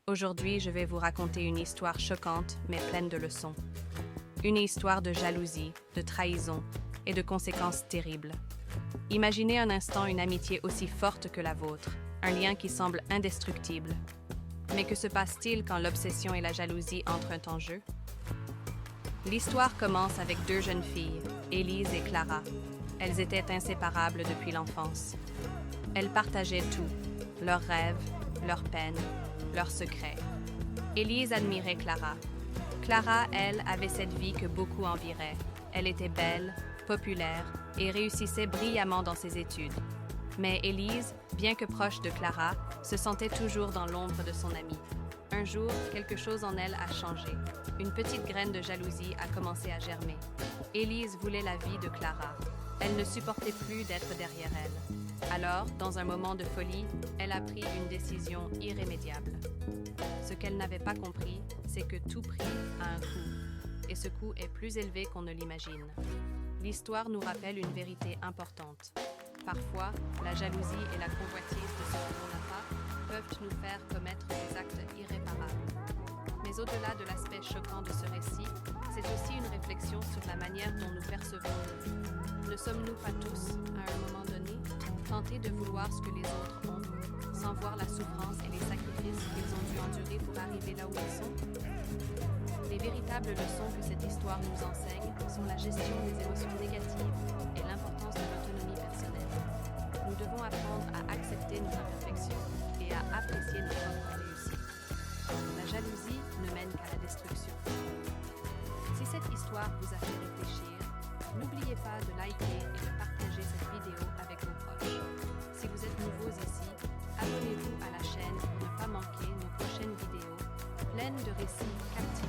Aujourd'hui, je vais vous raconter une histoire choquante mais pleine de leçons. Une histoire de jalousie, de trahison et de conséquences terribles. Imaginez un instant une amitié aussi forte que la vôtre, un lien qui semble indestructible. Mais que se passe-t-il quand l'obsession et la jalousie entrent en jeu? L'histoire commence avec deux jeunes filles, Élise et Clara. Elles étaient inséparables depuis l'enfance. Elles partageaient tout, leurs rêves, leurs peines, leurs secrets. Élise admirait Clara. Clara, elle, avait cette vie que beaucoup envieraient. Elle était belle, populaire et réussissait brillamment dans ses études. Mais Élise, bien que proche de Clara, se sentait toujours dans l'ombre de son amie. Un jour, quelque chose en elle a changé. Une petite graine de jalousie a commencé à germer. Élise voulait la vie de Clara. Elle ne supportait plus d'être derrière elle. Alors, dans un moment de folie, elle a pris une décision irrémédiable. Ce qu'elle n'avait pas compris, c'est que tout prix a un coût, et ce coût est plus élevé qu'on ne l'imagine. L'histoire nous rappelle une vérité importante. Parfois, la jalousie et la convoitise de ce que l'on n'a pas peuvent nous faire commettre des actes irréparables. Mais au-delà de l'aspect choquant de ce récit, c'est aussi une réflexion sur la manière dont nous percevons nos vies. Ne sommes-nous pas tous, à un moment donné, tentés de vouloir ce que les autres ont, sans voir la souffrance et les sacrifices qu'ils ont dû endurer pour arriver là où ils sont? Les véritables leçons que cette histoire nous enseigne sont la gestion des émotions négatives et l'importance de l'autonomie personnelle. Nous devons apprendre à accepter nos imperfections et à apprécier nos propres réussites. La jalousie ne mène qu'à la destruction. Si cette histoire vous a fait réfléchir, n'oubliez pas de liker et de partager cette vidéo avec vos proches. Si vous êtes nouveaux ici, abonnez-vous à la chaîne pour ne pas manquer nos prochaines vidéos pleines de récits captivants.